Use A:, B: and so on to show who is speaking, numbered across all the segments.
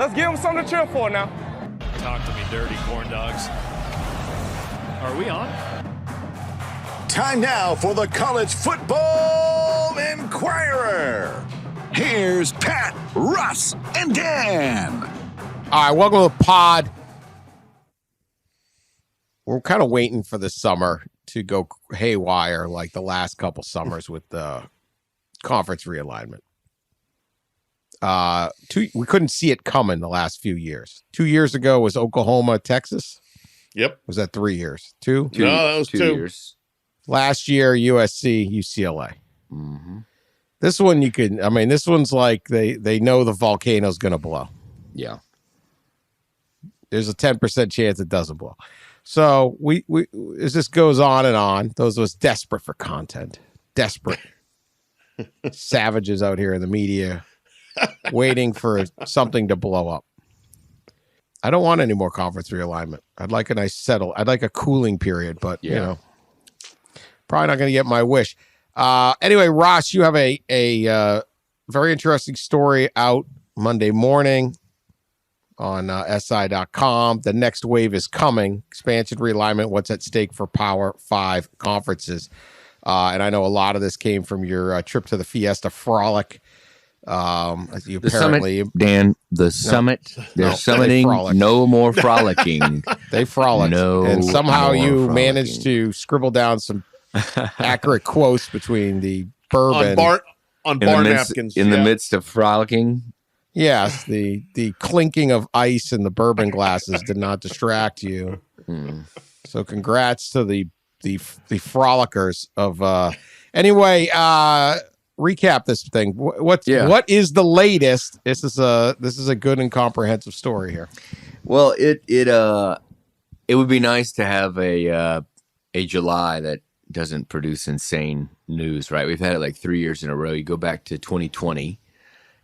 A: let's give them something to cheer for now.
B: Talk to me, dirty corn dogs. Are we on?
C: Time now for the College Football Inquirer. Here's Pat, Russ, and Dan.
D: All right, welcome to the pod. We're kind of waiting for the summer to go haywire like the last couple summers with the conference realignment. We couldn't see it coming the last few years. 2 years ago was Oklahoma, Texas.
E: Yep.
D: Was that 3 years? Two?
E: No, that was 2
F: years.
D: Last year, USC, UCLA.
F: Mm-hmm.
D: This one this one's like they know the volcano's going to blow.
F: Yeah.
D: There's a 10% chance it doesn't blow. So we as this goes on and on, those of us desperate for content, desperate savages out here in the media waiting for something to blow up. I don't want any more conference realignment. I'd like a nice I'd like a cooling period, but probably not going to get my wish. Anyway, Ross, you have a very interesting story out Monday morning on SI.com. The next wave is coming. Expansion, realignment, what's at stake for Power 5 conferences. And I know a lot of this came from your trip to the Fiesta Frolic.
F: The summit, Dan, summit, they're summiting no more frolicking.
D: They frolic. And somehow you managed to scribble down some accurate quotes between the bourbon.
E: On bar napkins.
F: In the midst of frolicking.
D: Yes, the clinking of ice in the bourbon glasses did not distract you. So congrats to the frolickers of anyway, recap this thing. What is the latest? This is a good and comprehensive story here.
F: Well, it would be nice to have a July that doesn't produce insane news, right? We've had it like 3 years in a row. You go back to 2020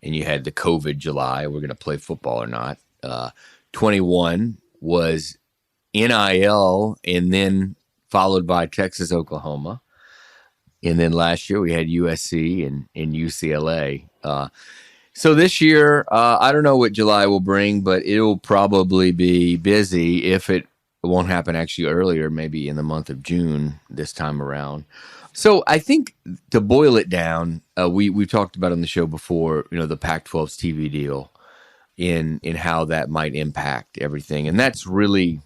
F: and you had the COVID July, we're going to play football or not. 21 was NIL and then followed by Texas, Oklahoma. And then last year we had USC and UCLA. So this year, I don't know what July will bring, but it'll probably be busy if it won't happen actually earlier, maybe in the month of June this time around. So I think to boil it down, we've talked about on the show before, the Pac-12's TV deal in how that might impact everything. And that's really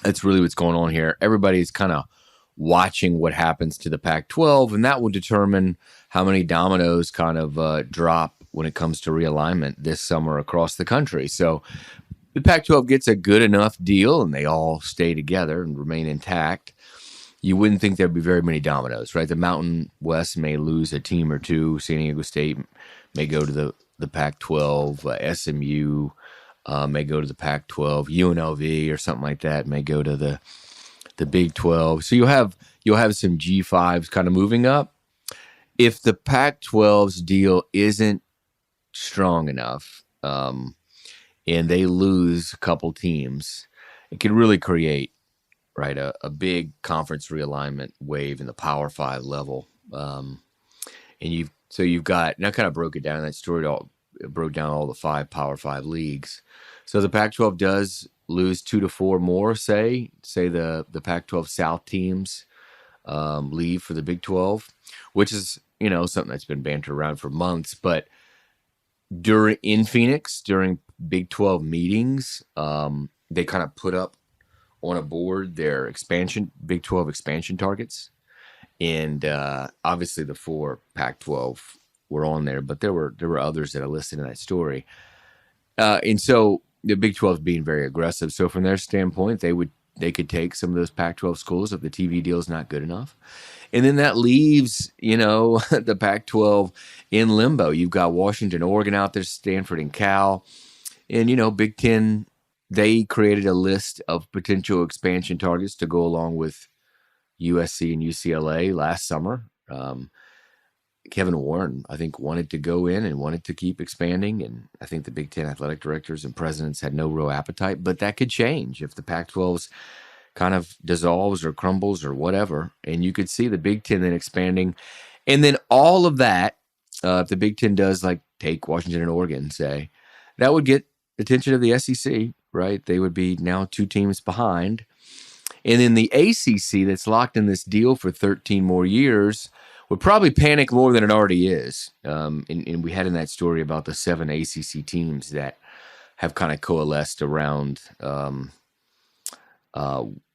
F: what's going on here. Everybody's kind of watching what happens to the Pac-12, and that will determine how many dominoes kind of drop when it comes to realignment this summer across the country. So the Pac-12 gets a good enough deal and they all stay together and remain intact, you wouldn't think there'd be very many dominoes, right? The Mountain West may lose a team or two. San Diego State may go to the Pac-12. SMU may go to the Pac-12. UNLV or something like that may go to the Big 12. So you'll have some G5s kind of moving up. If the Pac-12's deal isn't strong enough and they lose a couple teams, it could really create a big conference realignment wave in the Power 5 level. And you've got, and I kind of broke it down in that story, broke down all the 5 Power 5 leagues. So the Pac-12 does lose 2 to 4 more, say the Pac-12 South teams leave for the Big 12, which is, something that's been bantered around for months. But in Phoenix, during Big 12 meetings, they kind of put up on a board their Big 12 expansion targets. And obviously the 4 Pac-12 were on there, but there were others that I listed in that story. And so the Big 12 is being very aggressive. So from their standpoint, they could take some of those Pac-12 schools if the TV deal is not good enough. And then that leaves, the Pac-12 in limbo. You've got Washington, Oregon out there, Stanford and Cal. And, Big Ten, they created a list of potential expansion targets to go along with USC and UCLA last summer. Kevin Warren, I think, wanted to go in and wanted to keep expanding. And I think the Big Ten athletic directors and presidents had no real appetite. But that could change if the Pac-12's kind of dissolves or crumbles or whatever. And you could see the Big Ten then expanding. And then all of that, if the Big Ten does take Washington and Oregon, say, that would get attention of the SEC, right? They would be now 2 teams behind. And then the ACC that's locked in this deal for 13 more years would probably panic more than it already is. And we had in that story about the 7 ACC teams that have kind of coalesced around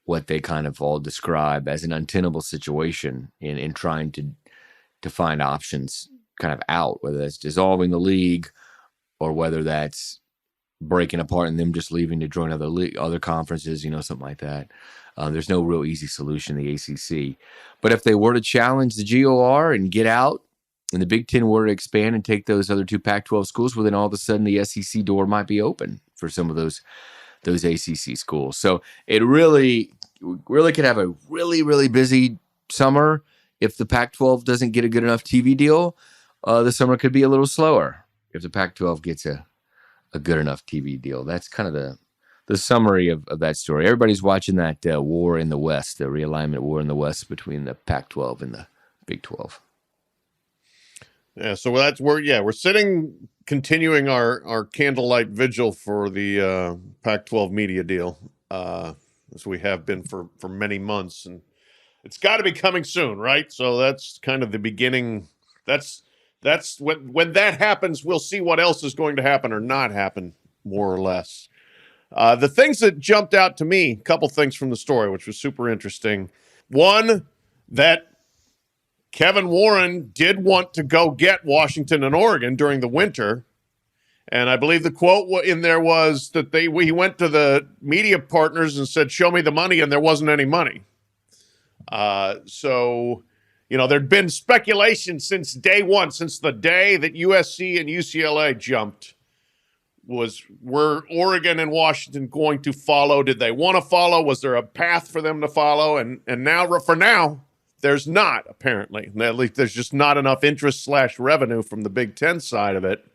F: what they kind of all describe as an untenable situation in trying to find options kind of out, whether that's dissolving the league or whether that's breaking apart and them just leaving to join other conferences, something like that. There's no real easy solution in the ACC. But if they were to challenge the GOR and get out, and the Big Ten were to expand and take those other 2 Pac-12 schools, well, then all of a sudden the SEC door might be open for some of those ACC schools. So it really could have a really, really busy summer. If the Pac-12 doesn't get a good enough TV deal, the summer could be a little slower if the Pac-12 gets a good enough TV deal. That's kind of the summary of that story. Everybody's watching that war in the West, the realignment war in the West between the Pac-12 and the Big 12.
E: Yeah, so we're sitting, continuing our candlelight vigil for the Pac-12 media deal, as we have been for many months, and it's got to be coming soon, right? So that's kind of the beginning. That's when that happens, we'll see what else is going to happen or not happen, more or less. The things that jumped out to me, a couple things from the story, which was super interesting. One, that Kevin Warren did want to go get Washington and Oregon during the winter. And I believe the quote in there was that he went to the media partners and said, "Show me the money," and there wasn't any money. So, there'd been speculation since day one, since the day that USC and UCLA jumped, were Oregon and Washington going to follow? Did they want to follow? Was there a path for them to follow? And now, for now, there's not, apparently. At least there's just not enough interest / revenue from the Big Ten side of it.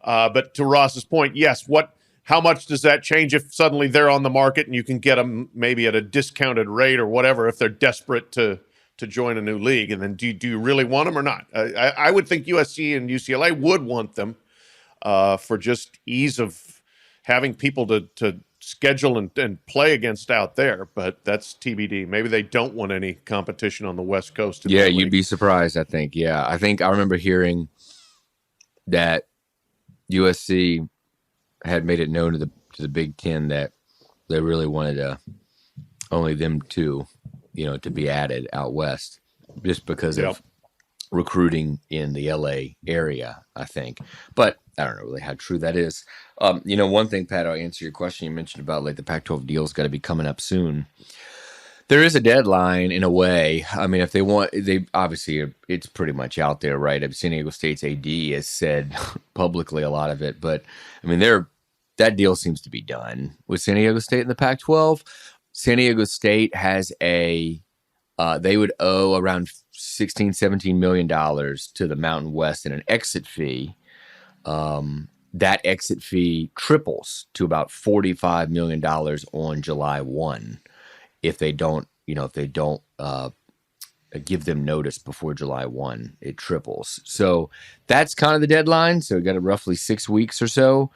E: But to Ross's point, yes, how much does that change if suddenly they're on the market and you can get them maybe at a discounted rate or whatever if they're desperate to join a new league? And then do you really want them or not? I would think USC and UCLA would want them for just ease of having people to schedule and play against out there. But that's TBD. Maybe they don't want any competition on the West Coast.
F: Yeah, you'd be surprised, I think. Yeah, I think I remember hearing that USC had made it known to the Big Ten that they really wanted only them two, to be added out west, just because of recruiting in the LA area, I think. But I don't know really how true that is. One thing, Pat, I'll answer your question. You mentioned about the Pac-12 deal's got to be coming up soon. There is a deadline in a way. I mean, if they obviously it's pretty much out there, right? San Diego State's AD has said publicly a lot of it, but I mean, that deal seems to be done with San Diego State and the Pac-12. San Diego State has they would owe around $16-17 million to the Mountain West in an exit fee. That exit fee triples to about $45 million on July 1 if they don't give them notice before July 1. It triples. So that's kind of the deadline. So we got roughly 6 weeks or so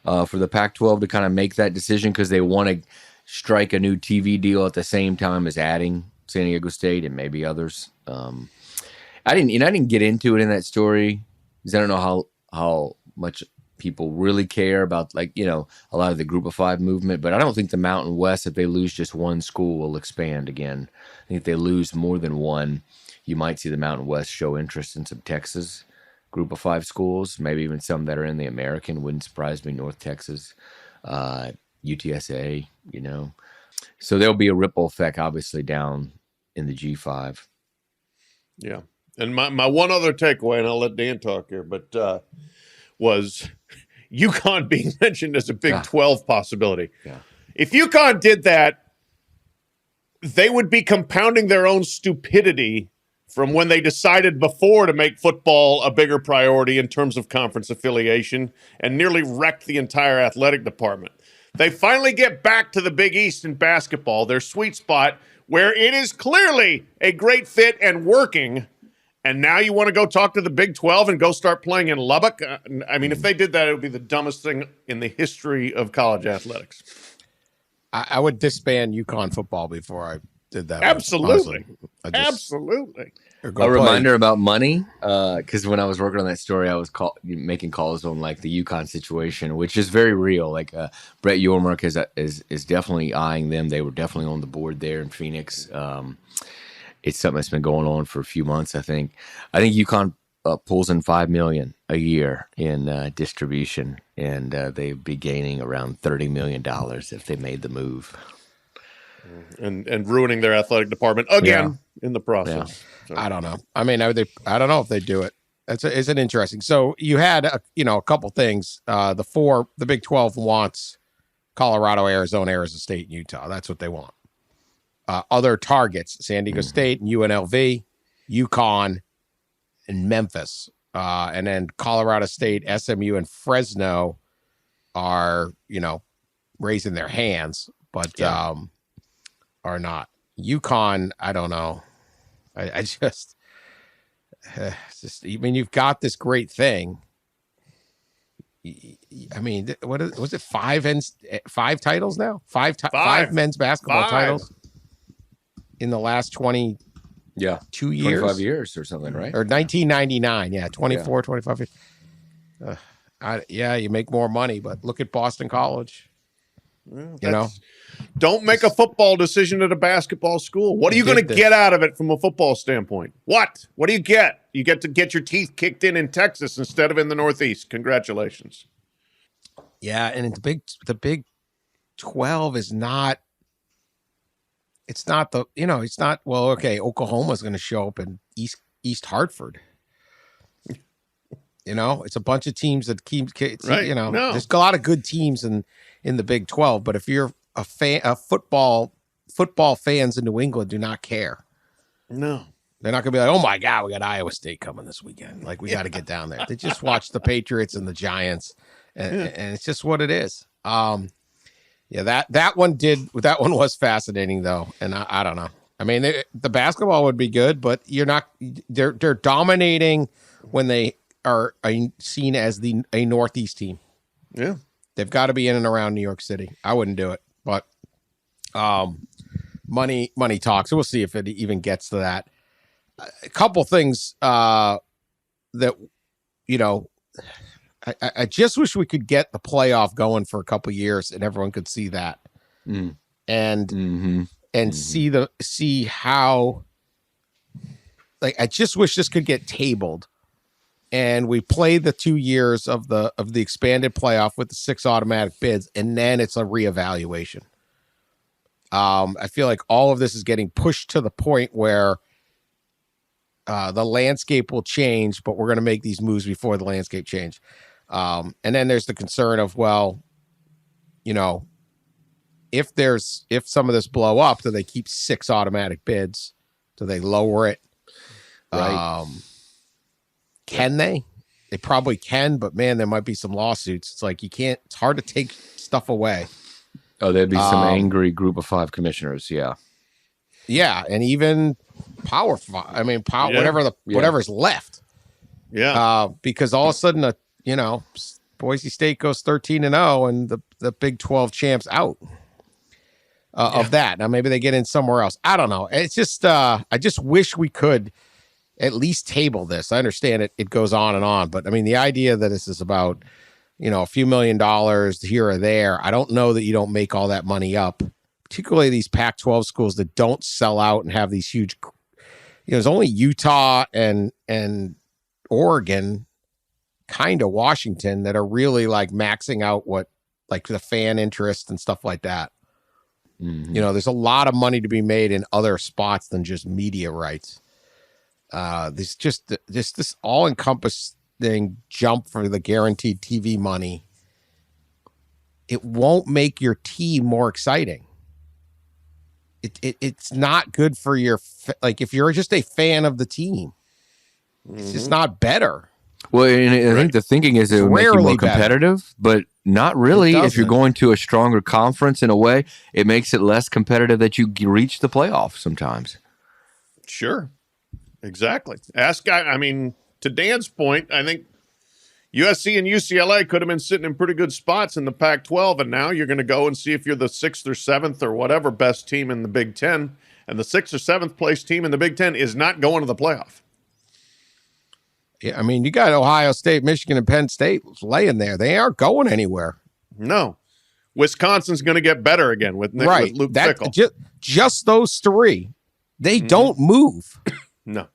F: for the Pac-12 to kind of make that decision, because they want to strike a new TV deal at the same time as adding San Diego State and maybe others. I didn't get into it in that story because I don't know how much people really care about a lot of the Group of Five movement, but I don't think the Mountain West, if they lose just one school, will expand again. I think if they lose more than one, you might see the Mountain West show interest in some Texas Group of Five schools, maybe even some that are in the American. Wouldn't surprise me. North Texas, UTSA, So there'll be a ripple effect, obviously, down in the G5.
E: Yeah. And my one other takeaway, and I'll let Dan talk here, but was UConn being mentioned as a Big 12 possibility.
F: Yeah.
E: If UConn did that, they would be compounding their own stupidity from when they decided before to make football a bigger priority in terms of conference affiliation and nearly wrecked the entire athletic department. They finally get back to the Big East in basketball, their sweet spot, where it is clearly a great fit and working. And now you want to go talk to the Big 12 and go start playing in Lubbock? I mean, if they did that, it would be the dumbest thing in the history of college athletics.
D: I would disband UConn football before I did that.
E: Absolutely.
F: Absolutely.
D: A
F: reminder about money, because when I was working on that story, I was making calls on like the UConn situation, which is very real. Like Brett Yormark is definitely eyeing them. They were definitely on the board there in Phoenix. It's something that's been going on for a few months. I think UConn pulls in $5 million a year in distribution, and they'd be gaining around $30 million if they made the move.
E: And ruining their athletic department again in the process.
D: Yeah. So. I don't know. I mean, I don't know if they do it. It's an interesting. So you had a couple things. The Big 12 wants Colorado, Arizona, Arizona State, and Utah. That's what they want. Other targets: San Diego State and UNLV, UConn, and Memphis. And then Colorado State, SMU, and Fresno are raising their hands, but are not. UConn, I don't know. I just, I mean, you've got this great thing. I mean, was it five titles now? Five men's basketball titles in the last 22 years,
F: 25 years or something, right?
D: Or 1999, 24, 25 years. You make more money, but look at Boston College.
E: Don't make a football decision at a basketball school. What are you going to get out of it from a football standpoint? What do you get? You get to get your teeth kicked in Texas instead of in the Northeast. Congratulations.
D: Yeah, and the Big 12 is not. It's not it's not. Well, okay, Oklahoma's going to show up in East Hartford. It's a bunch of teams that keep.
E: Right.
D: There's a lot of good teams in the Big 12, but if you're a football fans in New England do not care.
E: No.
D: They're not going to be like, oh my God, we got Iowa State coming this weekend. Like, we got to get down there. They just watch the Patriots and the Giants, and it's just what it is. That one was fascinating though, and I don't know. I mean, the basketball would be good, but they're dominating when they are seen as a Northeast team.
E: Yeah.
D: They've got to be in and around New York City. I wouldn't do it, but money talks. So we'll see if it even gets to that. A couple things that I just wish we could get the playoff going for a couple years and everyone could see that, and see how. Like, I just wish this could get tabled. And we play the 2 years of the expanded playoff with the 6 automatic bids, and then it's a reevaluation. I feel like all of this is getting pushed to the point where the landscape will change, but we're going to make these moves before the landscape change. And then there's the concern of, if some of this blow up, do they keep 6 automatic bids? Do they lower it?
F: Right.
D: Can they? They probably can, but man, there might be some lawsuits. It's like it's hard to take stuff away.
F: Oh, there'd be some angry group of 5 commissioners. Yeah.
D: Yeah. And even Power 5. I mean, whatever's left.
E: Yeah.
D: Because all of a sudden, Boise State goes 13-0 and the Big 12 champs out of that. Now, maybe they get in somewhere else. I don't know. It's just, I just wish we could at least table this. I understand it goes on and on, but I mean, the idea that this is about, a few $1 million here or there, I don't know that you don't make all that money up, particularly these Pac-12 schools that don't sell out and have these huge, there's only Utah and Oregon, kind of Washington, that are really like maxing out what, like, the fan interest and stuff like that. Mm-hmm. There's a lot of money to be made in other spots than just media rights. This all-encompassing jump for the guaranteed TV money, it won't make your team more exciting. It's not good for if you're just a fan of the team, it's just not better.
F: Well, and I think the thinking is it would make you more competitive, but not really. If you're going to a stronger conference in a way, it makes it less competitive that you reach the playoff sometimes.
E: Sure. Exactly. To Dan's point, I think USC and UCLA could have been sitting in pretty good spots in the Pac-12, and now you're going to go and see if you're the 6th or 7th or whatever best team in the Big Ten, and the 6th or 7th place team in the Big Ten is not going to the playoff.
D: Yeah, I mean, you got Ohio State, Michigan, and Penn State laying there. They aren't going anywhere.
E: No. Wisconsin's going to get better again with Luke Fickell.
D: Just those three. They don't move.
E: No.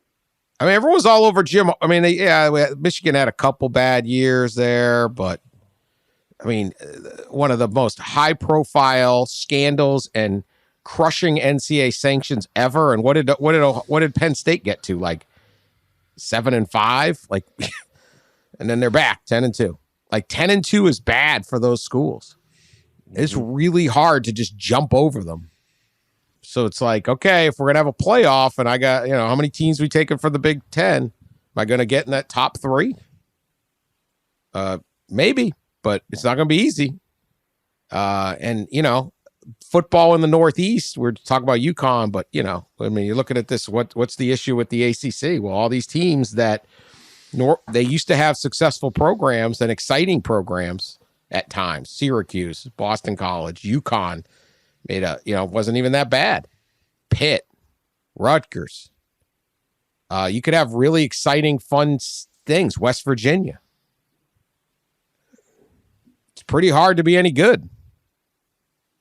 D: I mean, everyone's all over Jim. I mean, Michigan had a couple bad years there, but I mean, one of the most high-profile scandals and crushing NCAA sanctions ever. And what did Penn State get to? Like 7-5, like, and then they're back 10-2. Like 10-2 is bad for those schools. It's really hard to just jump over them. So it's like, okay, if we're going to have a playoff and I got, how many teams we taking for the Big Ten? Am I going to get in that top 3? Maybe, but it's not going to be easy. And, football in the Northeast, we're talking about UConn, but, you're looking at this, what's the issue with the ACC? Well, all these teams that they used to have successful programs and exciting programs at times. Syracuse, Boston College, UConn, wasn't even that bad. Pitt, Rutgers. You could have really exciting, fun things. West Virginia. It's pretty hard to be any good.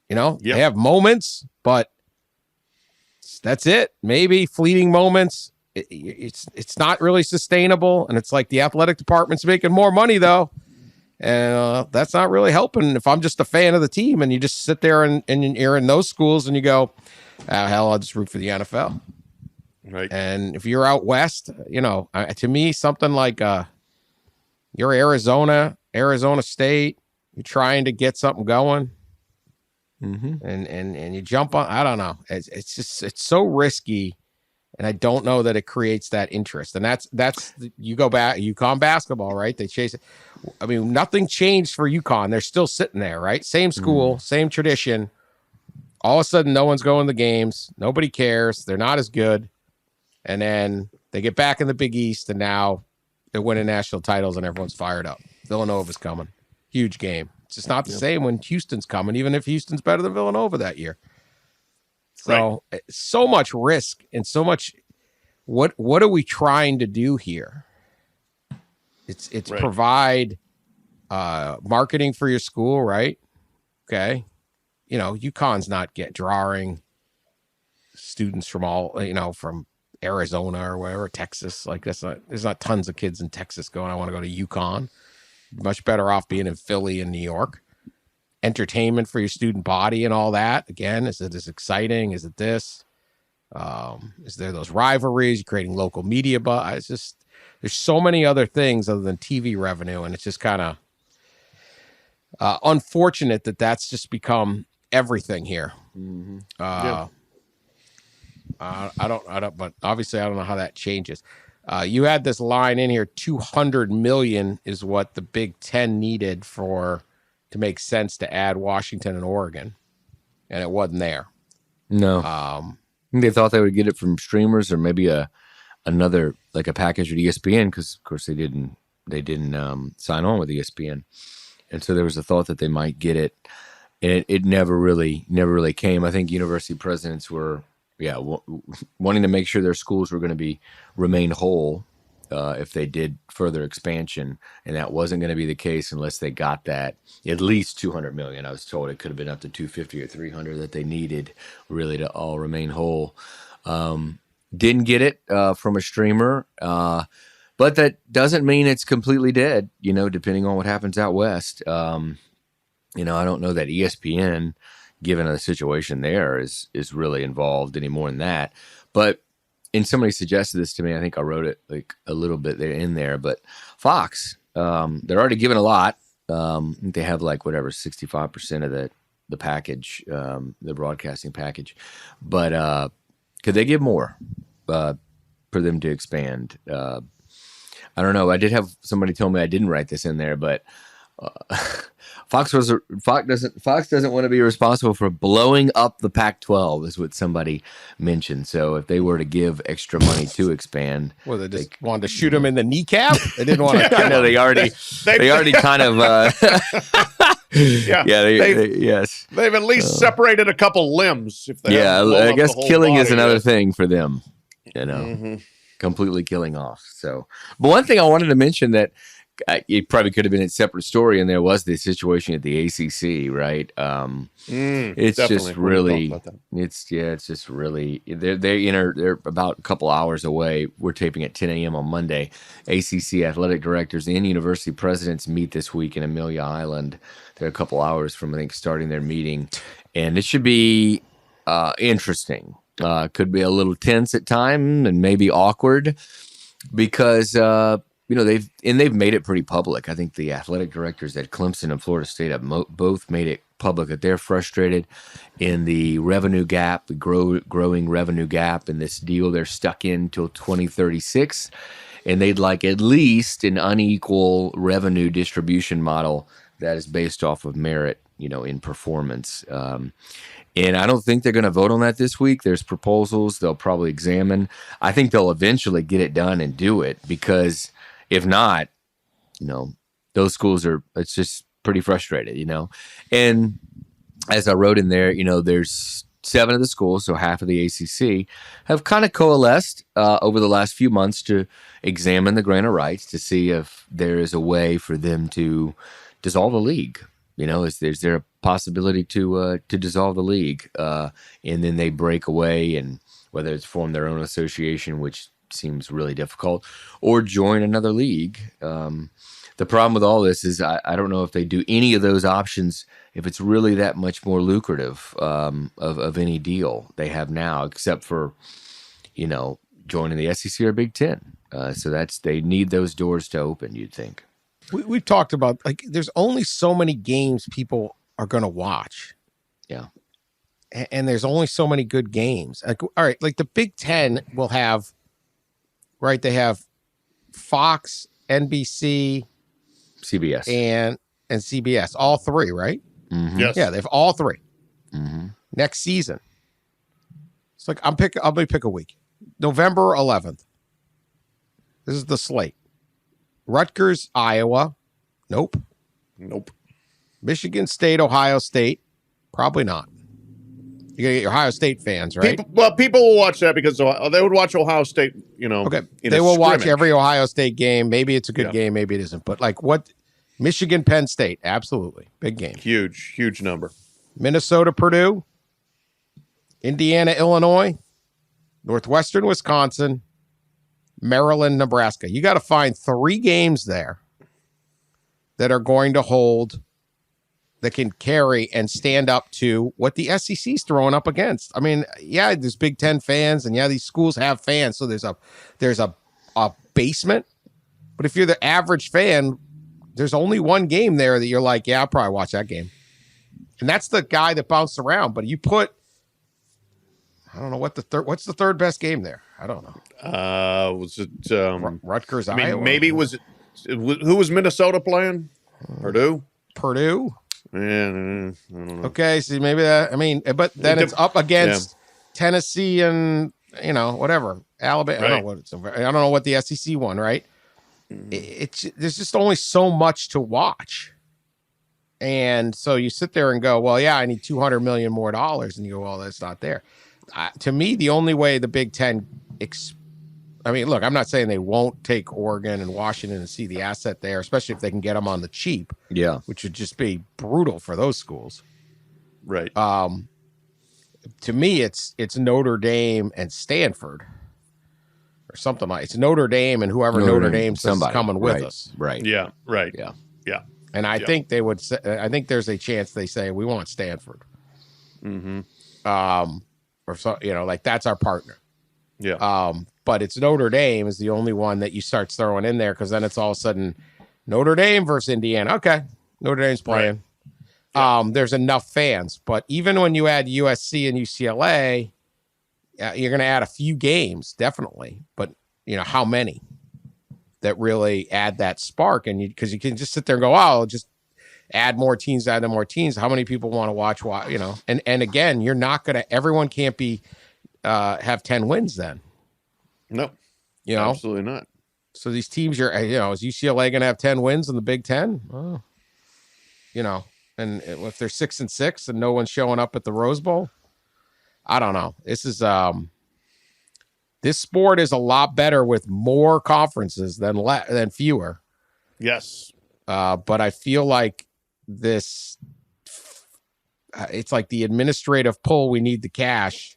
D: They have moments, but that's it. Maybe fleeting moments. It's not really sustainable, and it's like the athletic department's making more money though. And that's not really helping if I'm just a fan of the team and you just sit there and you're in those schools and you go, hell, I'll just root for the NFL.
E: Right.
D: And if you're out west, to me, something like you're Arizona State, you're trying to get something going. And you jump on, I don't know. It's so risky. And I don't know that it creates that interest. And you go back, UConn basketball, right? They chase it. I mean, nothing changed for UConn. They're still sitting there, right? Same school, same tradition. All of a sudden, no one's going to games. Nobody cares. They're not as good. And then they get back in the Big East, and now they're winning national titles, and everyone's fired up. Villanova's coming. Huge game. It's just not the same when Houston's coming, even if Houston's better than Villanova that year. So, so much risk and so much. What are we trying to do here? It's provide marketing for your school, right? Okay, UConn's not drawing students from all from Arizona or wherever, Texas. Like there's not tons of kids in Texas going, I want to go to UConn. Much better off being in Philly and New York. Entertainment for your student body and all that. Again, is it as exciting? Is it this? Is there those rivalries? You're creating local media, but it's just there's so many other things other than TV revenue, and it's just kind of unfortunate that that's just become everything here. I don't. But obviously, I don't know how that changes. You had this line in here: $200 million is what the Big Ten needed to make sense to add Washington and Oregon, and it wasn't there.
F: No. They thought they would get it from streamers or maybe another like a package with ESPN because of course they didn't sign on with ESPN, and so there was a thought that they might get it, and it never really came. I think university presidents were wanting to make sure their schools were going to remain whole if they did further expansion, and that wasn't going to be the case unless they got that at least $200 million. I was told it could have been up to $250 or $300 that they needed really to all remain whole. Didn't get it from a streamer, but that doesn't mean it's completely dead. Depending on what happens out west. I don't know that ESPN, given the situation there, is really involved any more than that, but. And somebody suggested this to me. I think I wrote it like a little bit there in there. But Fox, they're already giving a lot. They have like 65% of the package, the broadcasting package. But could they give more for them to expand? I don't know. I did have somebody tell me I didn't write this in there, but Fox doesn't want to be responsible for blowing up the Pac-12, is what somebody mentioned. So if they were to give extra money to expand,
D: Well, they just wanted to shoot him in the kneecap. They didn't want to.
F: I know they already kind of.
E: Yeah,
F: yes.
E: They've at least separated a couple limbs. If they
F: I guess killing is another
E: yet.
F: thing for them. Completely killing off. So, but one thing I wanted to mention that it probably could have been a separate story, and there was the situation at the ACC, right? It's just really, it's just really. They're about a couple hours away. We're taping at 10 a.m. on Monday. ACC athletic directors and university presidents meet this week in Amelia Island. They're a couple hours from, I think, starting their meeting, and it should be interesting. Could be a little tense at times and maybe awkward because they've made it pretty public. I think the athletic directors at Clemson and Florida State have both made it public that they're frustrated in the revenue gap, the growing revenue gap in this deal they're stuck in till 2036, and they'd like at least an unequal revenue distribution model that is based off of merit, in performance. And I don't think they're going to vote on that this week. There's proposals they'll probably examine. I think they'll eventually get it done and do it, because if not, those schools it's just pretty frustrated, And as I wrote in there, there's 7 of the schools, so half of the ACC, have kind of coalesced over the last few months to examine the grant of rights to see if there is a way for them to dissolve the league. Is there a possibility to dissolve the league, and then they break away, and whether it's form their own association, which seems really difficult, or join another league. The problem with all this is I don't know if they do any of those options, if it's really that much more lucrative of any deal they have now, except for, joining the SEC or Big Ten. So they need those doors to open, you'd think.
D: We've talked about, there's only so many games people are going to watch.
F: Yeah.
D: And there's only so many good games. All right, the Big Ten will have, right, they have Fox, NBC,
F: CBS,
D: and CBS, all 3, right?
F: Mm-hmm.
E: Yes.
D: Yeah, they have all 3.
F: Mm-hmm.
D: Next season. It's I'm going to pick a week. November 11th. This is the slate. Rutgers, Iowa. Nope. Michigan State, Ohio State. Probably not. You got to get your Ohio State fans, right?
E: People will watch that because they would watch Ohio State,
D: Okay. They will watch every Ohio State game. Maybe it's a good game. Maybe it isn't. But what? Michigan, Penn State. Absolutely. Big game.
E: Huge number.
D: Minnesota, Purdue. Indiana, Illinois. Northwestern, Wisconsin. Maryland, Nebraska. You got to find 3 games there that are going to hold, that can carry and stand up to what the SEC's throwing up against. I mean, yeah, there's Big Ten fans, and these schools have fans, so there's a basement. But if you're the average fan, there's only one game there that you're like, yeah, I'll probably watch that game. And that's the guy that bounced around. But you put, I don't know what's the third best game there? I don't know.
E: Was it
D: Rutgers,
E: I mean,
D: Iowa?
E: maybe who was Minnesota playing? Purdue.
F: Mm.
E: Yeah, I don't know.
D: Okay, so maybe that. I mean, but then it's up against Tennessee and whatever, Alabama.
E: Right.
D: I don't know what the SEC won, right? There's just only so much to watch, and so you sit there and go, well, yeah, I need $200 million more, and you go, well, that's not there. To me, the only way the Big Ten, look, I'm not saying they won't take Oregon and Washington and see the asset there, especially if they can get them on the cheap.
F: Yeah,
D: which would just be brutal for those schools.
E: Right.
D: To me, it's Notre Dame and Stanford, or something like. It's Notre Dame and whoever Notre Dame's coming with us.
F: Right.
E: Yeah. Right.
F: Yeah.
D: And I think they would say, I think there's a chance they say we want Stanford.
E: Mm-hmm.
D: Or so, that's our partner.
E: Yeah.
D: But it's Notre Dame is the only one that you start throwing in there, because then it's all of a sudden Notre Dame versus Indiana. Okay, Notre Dame's playing. Right. There's enough fans, but even when you add USC and UCLA, you're going to add a few games, definitely. But how many that really add that spark? And because you can just sit there and go, oh, just add more teams, how many people want to watch, and again, you're not going to, everyone can't be, have 10 wins then.
E: No, absolutely not.
D: So these teams, is UCLA going to have 10 wins in the Big Ten? Oh, and if they're 6-6 and no one's showing up at the Rose Bowl, I don't know. This sport is a lot better with more conferences than fewer.
E: Yes.
D: But I feel like it's like the administrative pull. We need the cash,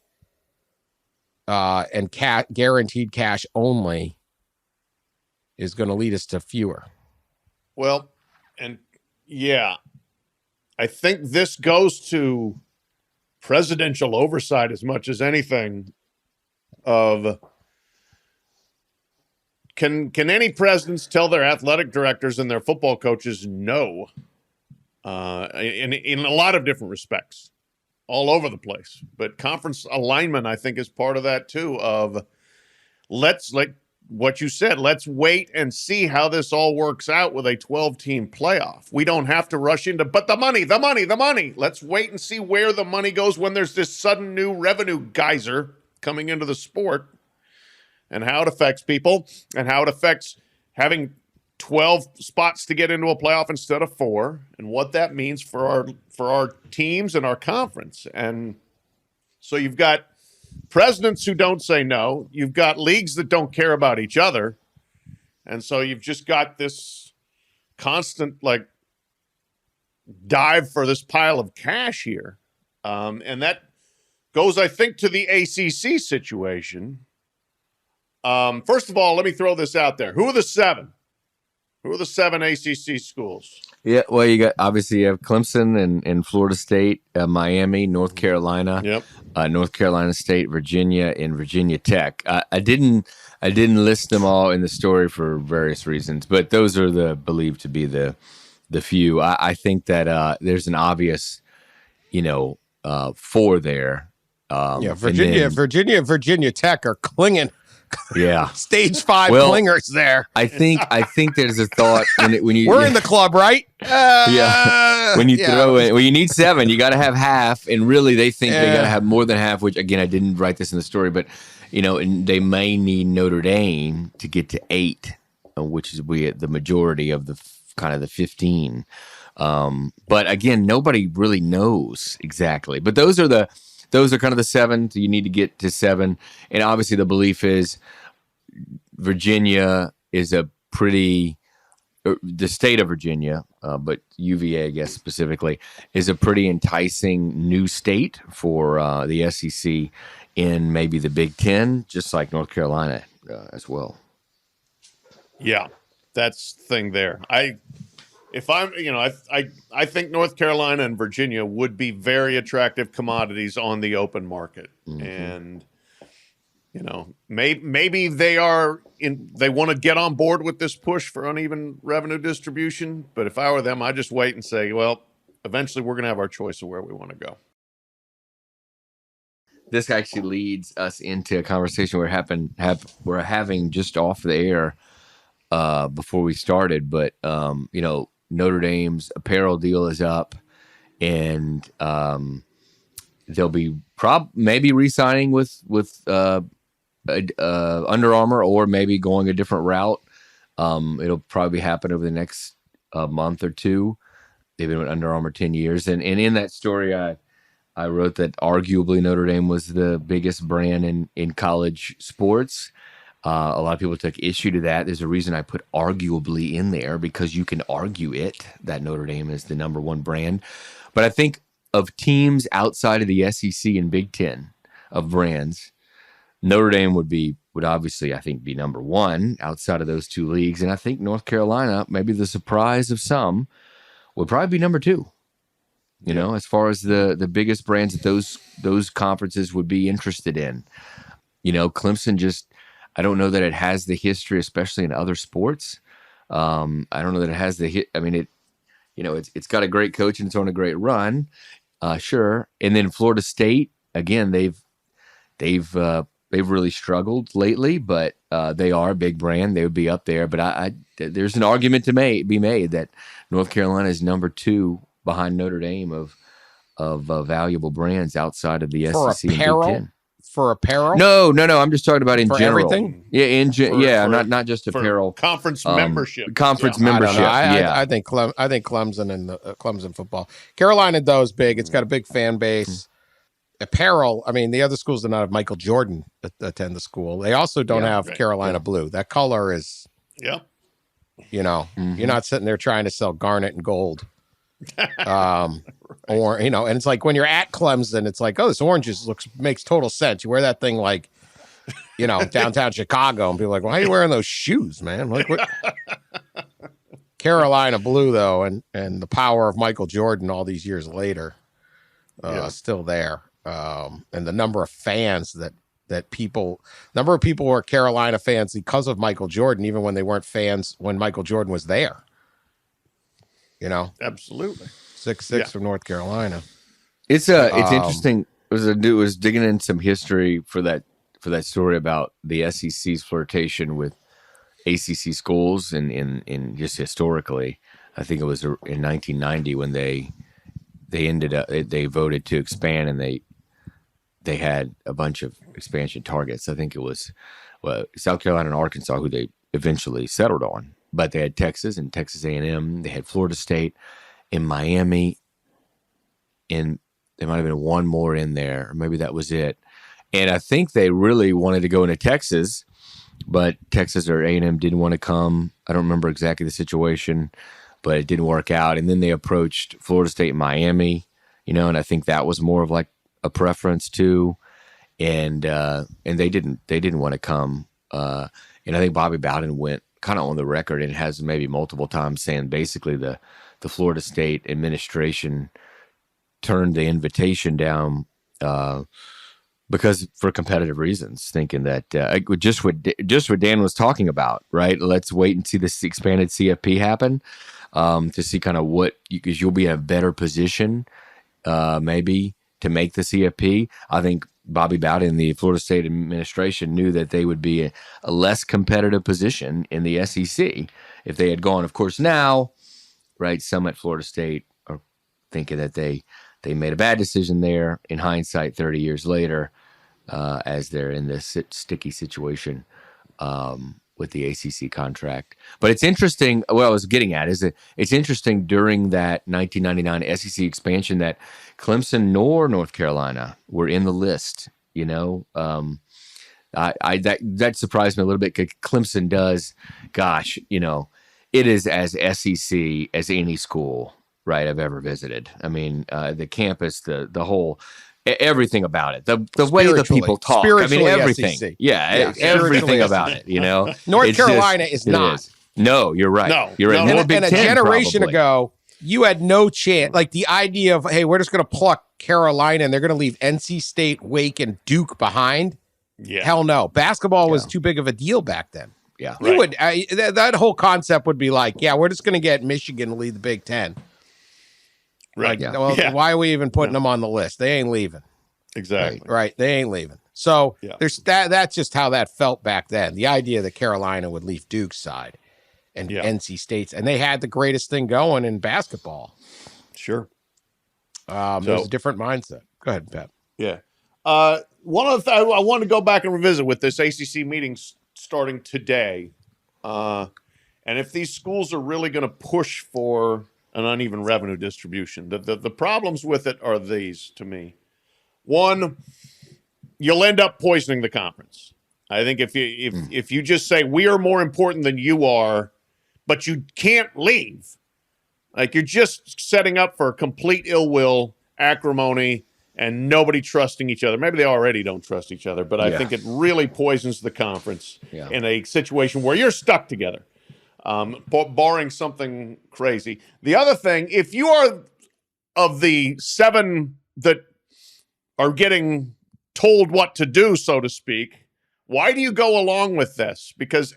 D: and guaranteed cash only is going to lead us to fewer.
E: Well, and yeah, I think this goes to presidential oversight as much as anything. Of can any presidents tell their athletic directors and their football coaches no? In a lot of different respects, all over the place. But conference alignment, I think, is part of that too. Of like what you said, let's wait and see how this all works out with a 12-team playoff. We don't have to rush into, but the money. Let's wait and see where the money goes when there's this sudden new revenue geyser coming into the sport, and how it affects people, and how it affects having 12 spots to get into a playoff instead of 4, and what that means for our teams and our conference. And so you've got presidents who don't say no, you've got leagues that don't care about each other, and so you've just got this constant dive for this pile of cash here, and that goes, I think, to the ACC situation. First of all, let me throw this out there. Who are the 7? Who are the 7 ACC schools?
F: Yeah, well, you have Clemson and Florida State, Miami, North Carolina, North Carolina State, Virginia, and Virginia Tech. I didn't list them all in the story for various reasons, but those are believed to be the few. I think that there's an obvious, 4 there.
D: Virginia Tech are clinging.
F: Yeah,
D: stage 5 clingers there.
F: I think there's a thought when you
D: we're in the club, right?
F: When you throw in, you need 7, you got to have half, and really they think they got to have more than half. Which again, I didn't write this in the story, but and they may need Notre Dame to get to 8, which is the majority of the kind of the 15. But again, nobody really knows exactly. But those are kind of the 7. So you need to get to 7. And obviously the belief is Virginia is the state of Virginia, but UVA, I guess specifically, is a pretty enticing new state for the SEC in maybe the Big Ten, just like North Carolina as well.
E: Yeah, that's the thing there. I think North Carolina and Virginia would be very attractive commodities on the open market. Mm-hmm. And, maybe they want to get on board with this push for uneven revenue distribution. But if I were them, I'd just wait and say, well, eventually we're going to have our choice of where we want to go.
F: This actually leads us into a conversation we're having just off the air before we started. But, Notre Dame's apparel deal is up, and they'll be maybe re-signing with Under Armour, or maybe going a different route. It'll probably happen over the next month or two. They've been with Under Armour 10 years, and in that story, I wrote that arguably Notre Dame was the biggest brand in college sports. A lot of people took issue to that. There's a reason I put arguably in there, because you can argue it that Notre Dame is the number 1 brand. But I think of teams outside of the SEC and Big Ten of brands, Notre Dame would obviously, I think, be number 1 outside of those 2 leagues. And I think North Carolina, maybe the surprise of some, would probably be number 2. As far as the biggest brands that those conferences would be interested in. Clemson just, I don't know that it has the history, especially in other sports. I don't know that it has it's got a great coach and it's on a great run, sure. And then Florida State, again, they've they've really struggled lately, but they are a big brand. They would be up there. But there's an argument to be made that North Carolina is number 2 behind Notre Dame of valuable brands outside of the
D: For
F: SEC and Big
D: apparel?
F: Ten.
D: For apparel?
F: No. I'm just talking about in
D: For
F: general.
D: Everything?
F: Yeah,
E: For-
F: not just
E: for
F: apparel.
E: conference membership.
F: Conference
E: Yeah.
F: membership.
D: I think Clemson and Clemson football. Carolina though is big. It's got a big fan base. Apparel. I mean, the other schools do not have Michael Jordan attend the school. They also don't have
E: right.
D: Carolina blue. That color is,
E: Yeah.
D: you're not sitting there trying to sell garnet and gold. Or and it's like when you're at Clemson, it's like, oh, this orange makes total sense. You wear that thing like, downtown Chicago, and people are like, why are you wearing those shoes, man? Like, what? Carolina blue though, and the power of Michael Jordan all these years later, still there. And the number of fans number of people who are Carolina fans because of Michael Jordan, even when they weren't fans when Michael Jordan was there.
E: Absolutely.
D: 6'6" from North Carolina.
F: It's interesting. Was digging in some history for that story about the SEC's flirtation with ACC schools and in just historically. I think it was in 1990 when they voted to expand, and they had a bunch of expansion targets. I think it was South Carolina and Arkansas who they eventually settled on, but they had Texas and Texas A&M. They had Florida State in Miami, and there might have been one more in there, or maybe that was it. And I think they really wanted to go into Texas, but Texas or A&M didn't want to come. I don't remember exactly the situation, but it didn't work out. And then they approached Florida State and Miami, and I think that was more of like a preference too. And they didn't want to come. And I think Bobby Bowden went kind of on the record and has maybe multiple times saying basically the Florida State administration turned the invitation down because for competitive reasons, thinking that just what Dan was talking about, right? Let's wait and see this expanded CFP happen to see kind of because you'll be in a better position maybe to make the CFP. I think Bobby Bowden and the Florida State administration knew that they would be a less competitive position in the SEC if they had gone. Of course, now, right, some at Florida State are thinking that they made a bad decision there in hindsight 30 years later as they're in this sticky situation with the ACC contract. But it's interesting, what I was getting at is that it's interesting during that 1999 SEC expansion that Clemson nor North Carolina were in the list, that surprised me a little bit because Clemson does, it is as SEC as any school, right, I've ever visited. I mean, the campus, the whole, everything about it, the way the people talk. I mean, everything.
D: SEC.
F: Yeah, everything about it,
D: North Carolina is not.
F: Is. No, you're right.
E: No.
F: You're right.
E: No.
F: More Big
D: And a
F: Ten,
D: generation
F: probably.
D: ago, you had no chance. Like the idea of, hey, we're just going to pluck Carolina and they're going to leave NC State, Wake, and Duke behind.
E: Yeah.
D: Hell no. Basketball was too big of a deal back then.
F: Yeah.
D: You would that whole concept would be like, yeah, we're just going to get Michigan to lead the Big Ten.
E: Right.
D: Like, well, why are we even putting them on the list? They ain't leaving.
E: Exactly.
D: Right. They ain't leaving. So
E: Yeah.
D: there's that's just how that felt back then. The idea that Carolina would leave Duke's side and NC State's, and they had the greatest thing going in basketball.
E: Sure.
D: There's a different mindset. Go ahead, Pat.
E: Yeah. One of the I want to go back and revisit with this ACC meeting starting today. And if these schools are really going to push for an uneven revenue distribution, the problems with it are these to me. One, you'll end up poisoning the conference. I think if you just say we are more important than you are, but you can't leave, like you're just setting up for complete ill will, acrimony, and nobody trusting each other. Maybe they already don't trust each other, but I think it really poisons the conference in a situation where you're stuck together, barring something crazy. The other thing, if you are of the 7 that are getting told what to do, so to speak, why do you go along with this? Because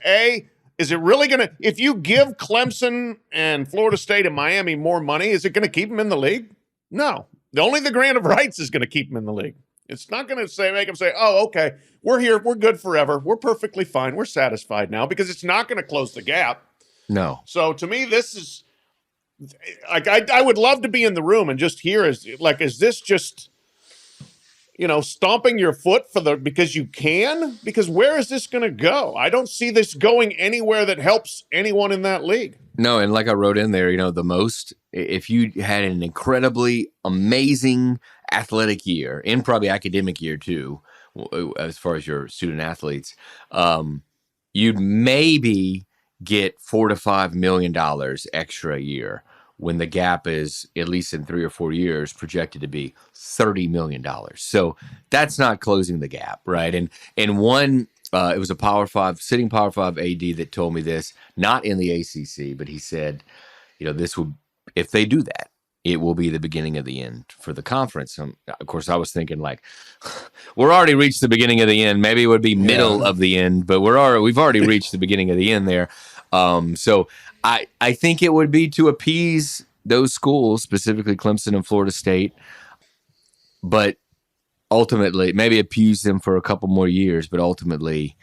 E: is it really going to, if you give Clemson and Florida State and Miami more money, is it going to keep them in the league? No. Only the grant of rights is going to keep them in the league. It's not going to make them say, "Oh, okay, we're here, we're good forever, we're perfectly fine, we're satisfied now," because it's not going to close the gap.
F: No.
E: So to me, this is like I would love to be in the room and just hear is this just stomping your foot because you can? Because where is this going to go? I don't see this going anywhere that helps anyone in that league.
F: No, and like I wrote in there, if you had an incredibly amazing athletic year and probably academic year too, as far as your student athletes, you'd maybe get $4 to $5 million extra a year when the gap is, at least in 3 or 4 years, projected to be $30 million. So that's not closing the gap, right? And one, it was a sitting Power 5 AD that told me this, not in the ACC, but he said, this would, if they do that, it will be the beginning of the end for the conference. Of course, I was thinking we're already reached the beginning of the end. Maybe it would be middle of the end, but we've already reached the beginning of the end there. So I think it would be to appease those schools, specifically Clemson and Florida State, but ultimately maybe appease them for a couple more years. But ultimately,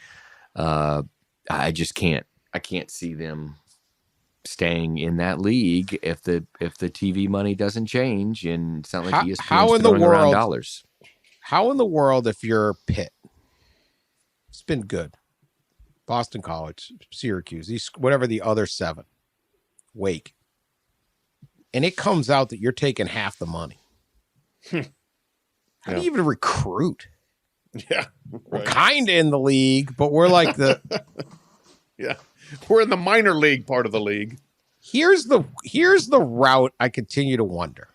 F: I just can't. I can't see them staying in that league if the TV money doesn't change, and it's not like ESPN's throwing around dollars.
D: How in the world, if you're Pitt, it's been good. Boston College, Syracuse, whatever the other 7, Wake, and it comes out that you're taking half the money. How do you even recruit?
E: Yeah, right.
D: We're kind of in the league, but we're like the
E: yeah, we're in the minor league part of the league.
D: Here's the route I continue to wonder.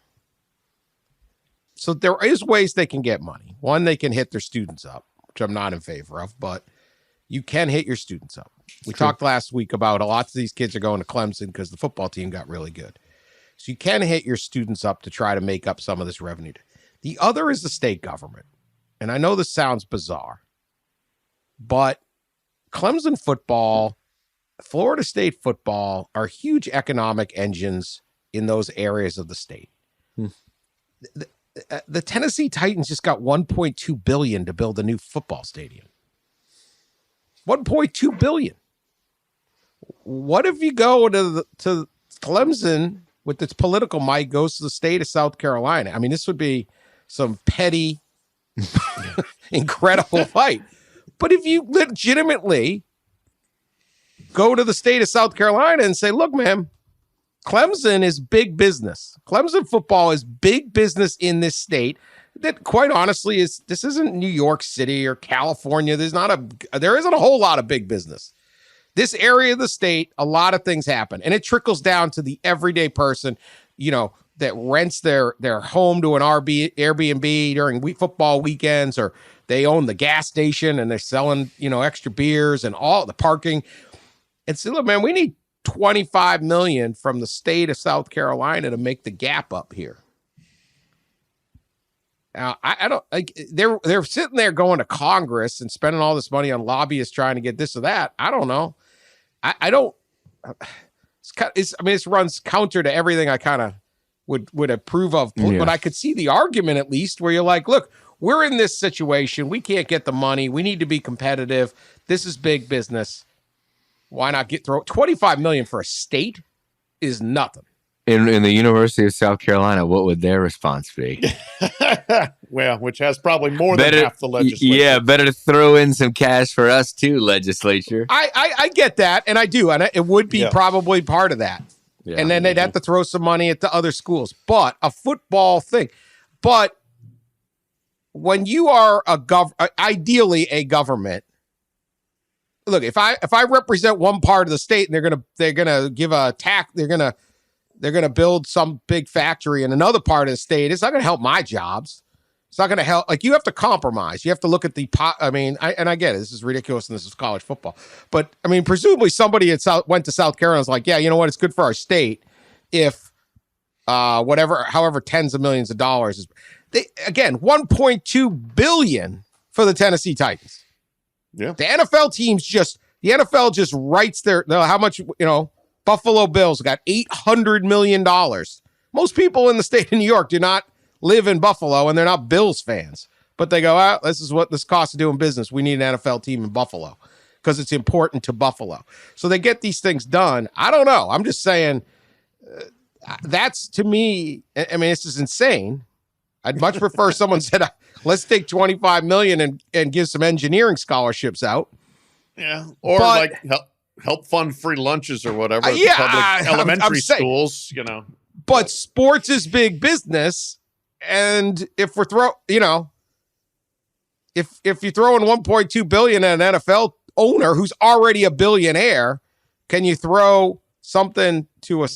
D: So there is ways they can get money. One, they can hit their students up, which I'm not in favor of, but you can hit your students up. We talked last week about lots of these kids are going to Clemson because the football team got really good. So you can hit your students up to try to make up some of this revenue. The other is the state government. And I know this sounds bizarre, but Clemson football, Florida State football are huge economic engines in those areas of the state. The Tennessee Titans just got $1.2 billion to build a new football stadium. $1.2 billion. What if you go to Clemson with its political might goes to the state of South Carolina? I mean, this would be some petty, incredible fight. But if you legitimately go to the state of South Carolina and say, look, man, Clemson is big business. Clemson football is big business in this state that, quite honestly, this isn't New York City or California. There isn't a whole lot of big business. This area of the state, a lot of things happen, and it trickles down to the everyday person, that rents their home to an Airbnb during football weekends, or they own the gas station and they're selling, extra beers and all the parking. And say, look, man, we need $25 million from the state of South Carolina to make the gap up here. Now, I don't like they're sitting there going to Congress and spending all this money on lobbyists trying to get this or that. I don't know. I don't. This runs counter to everything I kind of would approve of, but I could see the argument at least where you're like, look, we're in this situation. We can't get the money. We need to be competitive. This is big business. Why not throw $25 million for a state is nothing.
F: In the University of South Carolina, what would their response be?
E: Well, which has probably more than half the legislature.
F: Yeah, better to throw in some cash for us too, legislature.
D: I get that, and I do, and it would be probably part of that. Yeah, and then they'd have to throw some money at the other schools. But a football thing. But when you are ideally a government, look, if I represent one part of the state and they're gonna give a tax, they're gonna build some big factory in another part of the state, it's not gonna help my jobs. It's not gonna help. Like, you have to compromise. You have to look at the I get it. This is ridiculous and this is college football. But I mean, presumably somebody went to South Carolina and was like, yeah, you know what? It's good for our state if however tens of millions of dollars is. $1.2 billion for the Tennessee Titans.
E: Yeah.
D: The NFL just writes how much, Buffalo Bills got $800 million. Most people in the state of New York do not live in Buffalo, and they're not Bills fans. But they go out. This is what this costs of doing business. We need an NFL team in Buffalo because it's important to Buffalo. So they get these things done. I don't know. I'm just saying that's to me. I mean, this is insane. I'd much prefer someone said, "Let's take $25 million and give some engineering scholarships out."
E: Yeah, or like help fund free lunches or whatever. At
D: yeah,
E: public elementary
D: saying,
E: schools, you know.
D: But sports is big business, and if we're if you're throwing $1.2 billion at an NFL owner who's already a billionaire, can you throw something to a?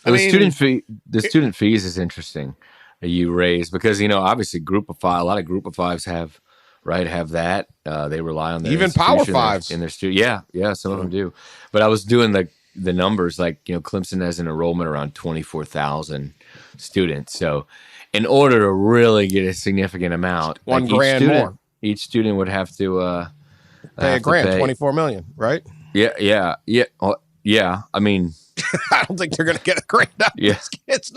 F: The student fees is interesting that you raise because obviously a lot of group of fives have that they rely on their
D: even Power Fives
F: in their student. Yeah, some of them do. But I was doing the numbers Clemson has an enrollment around 24,000 students. So in order to really get a significant amount,
D: $1,000 more,
F: each student would have to
D: pay $1,000, 24 million, right?
F: Yeah. I mean.
D: I don't think they're going to get a grant out of these kids.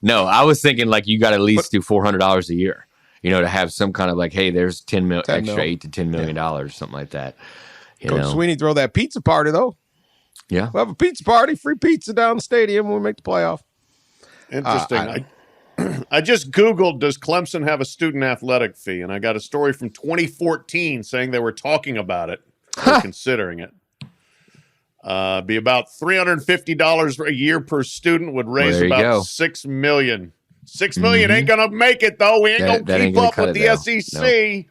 F: No. I was thinking you got to at least do $400 a year, to have some kind of hey, there's $10 million extra, $8 to $10 million, something like that.
D: Coach Sweeney throw that pizza party though.
F: Yeah,
D: we'll have a pizza party, free pizza down the stadium when we make the playoff.
E: Interesting. I just Googled, does Clemson have a student athletic fee? And I got a story from 2014 saying they were talking about it, or considering it. Be about $350 a year per student, would raise about $6 million. $6 million ain't gonna make it though. We ain't gonna keep up with the SEC.
D: No.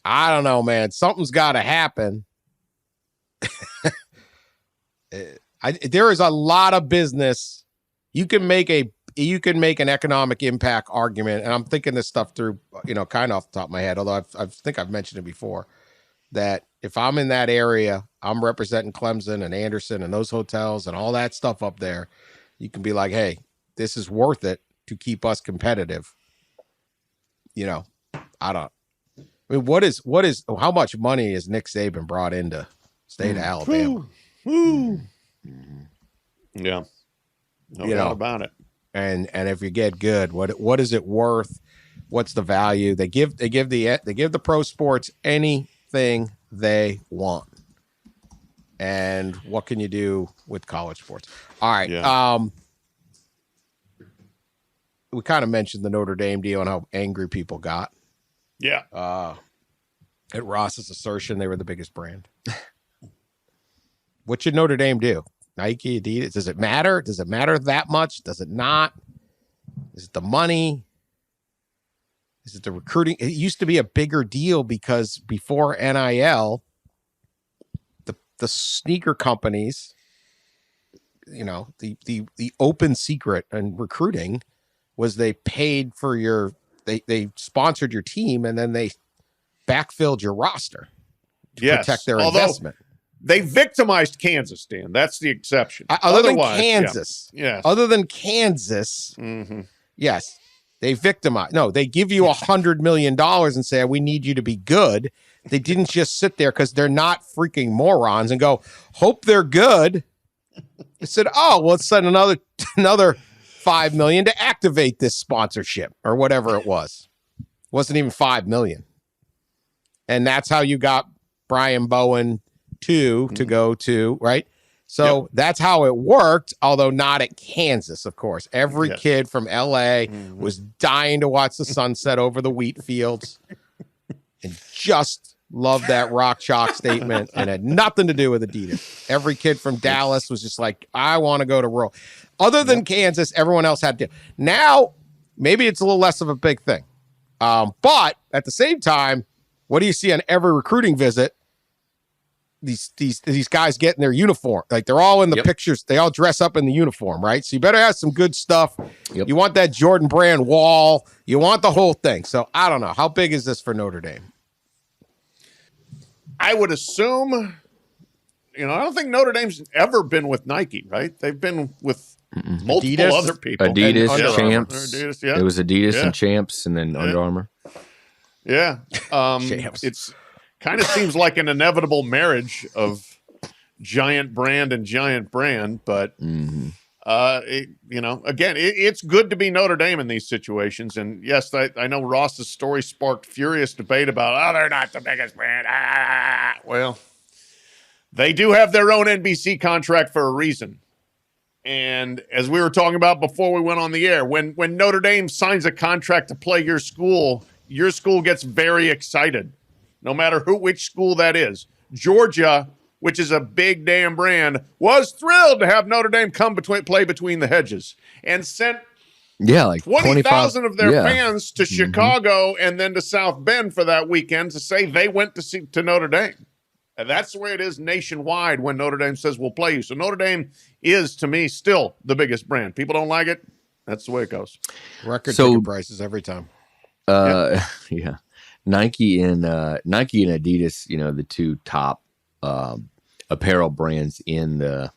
D: I don't know, man. Something's got to happen. There is a lot of business. You can make an economic impact argument, and I'm thinking this stuff through, kind of off the top of my head. Although I think I've mentioned it before, that if I'm in that area, I'm representing Clemson and Anderson and those hotels and all that stuff up there. You can be like, hey, this is worth it to keep us competitive. I mean, how much money has Nick Saban brought into state of Alabama?
E: Yeah. No doubt about it.
D: And if you get good, what is it worth? What's the value? They give the pro sports anything they want. And what can you do with college sports? All right.
E: Yeah.
D: We kind of mentioned the Notre Dame deal and how angry people got.
E: Yeah.
D: At Ross's assertion, they were the biggest brand. What should Notre Dame do? Nike, Adidas? Does it matter? Does it matter that much? Does it not? Is it the money? Is it the recruiting? It used to be a bigger deal because before NIL, the sneaker companies, the open secret in recruiting was they paid for they sponsored your team and then they backfilled your roster to protect their investment.
E: They victimized Kansas, Dan. That's the exception.
D: Other than Kansas.
E: Yeah.
D: Other than Kansas, yes, they victimize. No, they give you $100 million and say, we need you to be good. They didn't just sit there because they're not freaking morons and go, hope they're good. They said, let's send another $5 million to activate this sponsorship or whatever it was. It wasn't even $5 million. And that's how you got Brian Bowen to go to, right? So that's how it worked, although not at Kansas, of course. Every kid from LA was dying to watch the sunset over the wheat fields and just loved that rock chalk statement and had nothing to do with Adidas. Every kid from Dallas was just like, I want to go to rural. Other than Kansas, everyone else had to. Now, maybe it's a little less of a big thing. But at the same time, what do you see on every recruiting visit? These guys get in their uniform. Like they're all in the pictures. They all dress up in the uniform, right? So you better have some good stuff. You want that Jordan Brand wall. You want the whole thing. So I don't know. How big is this for Notre Dame?
E: I would assume, I don't think Notre Dame's ever been with Nike, right? They've been with multiple other people.
F: Adidas, Champs.
E: Adidas,
F: It was Adidas and Champs and then Under Armour.
E: Yeah.
D: Champs.
E: It's kind of seems like an inevitable marriage of giant brand and giant brand, but It's good to be Notre Dame in these situations. And yes, I know Ross's story sparked furious debate about, they're not the biggest brand. Well, they do have their own NBC contract for a reason. And as we were talking about before we went on the air, when Notre Dame signs a contract to play your school gets very excited, no matter which school that is. Georgia, which is a big damn brand, was thrilled to have Notre Dame play between the hedges and sent
F: like
E: 20,000 of their fans to Chicago and then to South Bend for that weekend to say they went to Notre Dame. And that's the way it is nationwide when Notre Dame says we'll play you. So Notre Dame is, to me, still the biggest brand. People don't like it. That's the way it goes.
D: Record ticket prices every time.
F: Yeah. Nike and Adidas, the two top apparel brands in the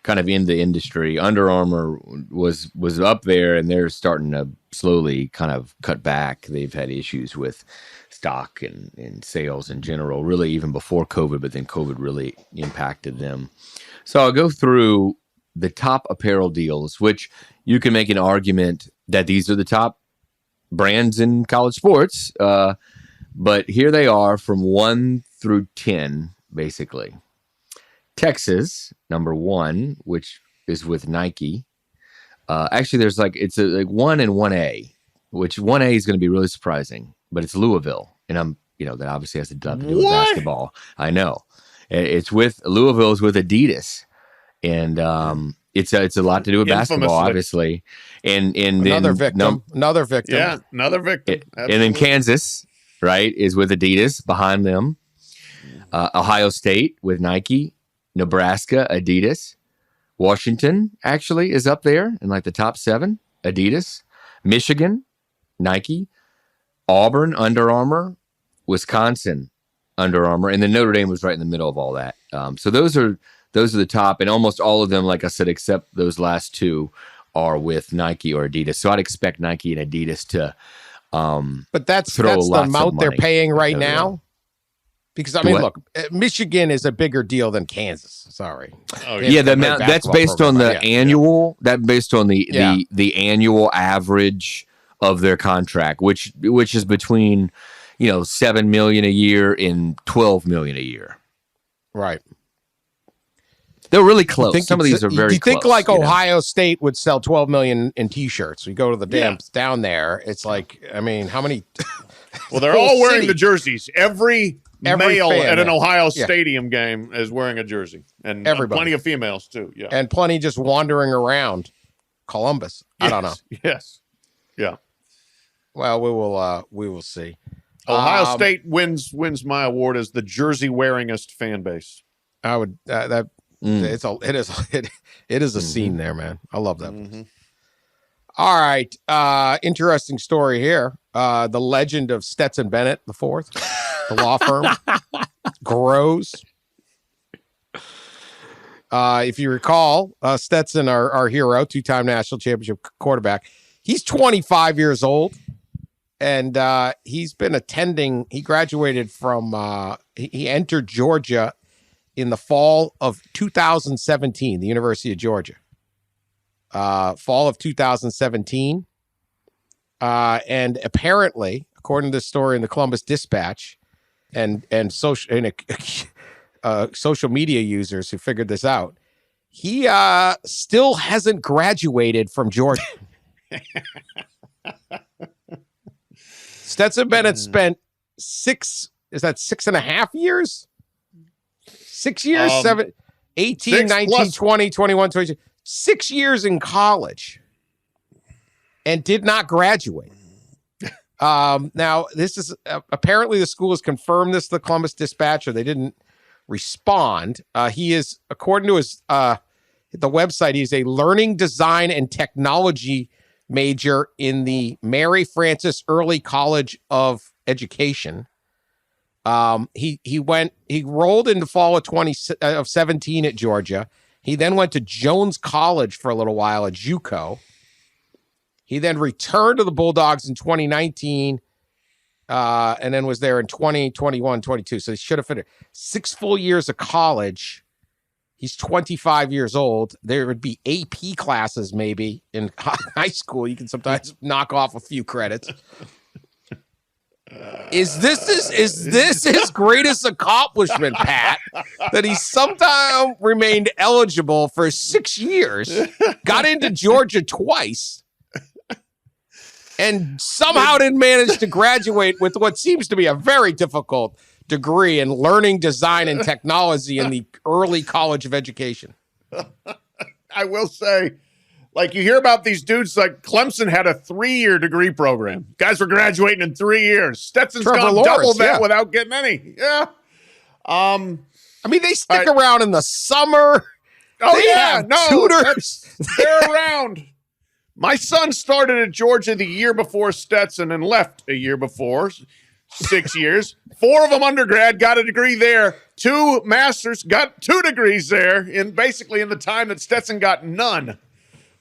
F: industry. Under Armour was up there, and they're starting to slowly kind of cut back. They've had issues with stock and sales in general, really even before COVID, but then COVID really impacted them. So I'll go through the top apparel deals, which you can make an argument that these are the top brands in college sports. But here they are from 1 through 10, basically. Texas, number 1, which is with Nike. Actually, there's it's 1 and 1A, which 1A is going to be really surprising, but it's Louisville. And that obviously has nothing to do with basketball. I know. It's with Louisville's with Adidas. And it's a lot to do with basketball, obviously. And
D: another victim.
E: Yeah, another victim.
F: And then Kansas, right, is with Adidas behind them. Ohio State with Nike. Nebraska, Adidas. Washington actually is up there in the top 7. Adidas. Michigan, Nike. Auburn, Under Armour. Wisconsin, Under Armour. And then Notre Dame was right in the middle of all that. So those are the top, and almost all of them, like I said, except those last 2, are with Nike or Adidas. So I'd expect Nike and Adidas to
D: but that's the amount they're paying right now. Because look, Michigan is a bigger deal than Kansas. Sorry.
E: Oh,
F: yeah, the amount that's based on the annual. That's based on the annual average of their contract, which is between $7 million a year and $12 million a year.
D: Right.
F: They're really close. Some of these are very close.
D: You think Ohio State would sell 12 million in T-shirts? You go to the dams down there. It's how many?
E: Well, they're all wearing the jerseys. Every male
D: fan,
E: at an Ohio Stadium game is wearing a jersey, and plenty of females too. Yeah,
D: and plenty just wandering around Columbus. I don't know.
E: Yes. Yeah.
D: Well, we will see.
E: Ohio State wins my award as the jersey wearingest fan base.
D: I would it is a scene there, man. I love that.
E: Mm-hmm.
D: All right. Interesting story here. The legend of Stetson Bennett IV, the law firm, grows. If you recall, Stetson, our hero, 2-time national championship quarterback, he's 25 years old. And he's been attending, he graduated from, he entered Georgia in the fall of 2017, the University of Georgia. Fall of 2017. And apparently, according to this story in the Columbus Dispatch and social media users who figured this out, he still hasn't graduated from Georgia. Stetson Bennett spent 6.5 years? 6 years? 18, 19, plus. 20, 21, 22. 6 years in college and did not graduate. Now, this is apparently the school has confirmed this to the Columbus Dispatch, or they didn't respond. He is, according to his the website, he's a learning design and technology major in the Mary Frances Early College of Education. He rolled into fall of 17 at Georgia. He then went to Jones College for a little while at JUCO. He then returned to the Bulldogs in 2019, and then was there in 20, 21, 22. So he should have finished 6 full years of college. He's 25 years old. There would be AP classes maybe in high school. You can sometimes knock off a few credits. Is this his greatest accomplishment, Pat? That he sometime remained eligible for 6 years, got into Georgia twice, and somehow didn't manage to graduate with what seems to be a very difficult degree in learning design and technology in the early college of education.
E: I will say, like, you hear about these dudes, like Clemson had a 3-year degree program. Guys were graduating in 3 years. Stetson's gone double that without getting any. Yeah.
D: I mean, they stick around in the summer.
E: Oh,
D: they have tutors.
E: They're around. My son started at Georgia the year before Stetson and left a year before. 6 years. 4 of them undergrad, got a degree there. 2 masters, got 2 degrees there in the time that Stetson got none.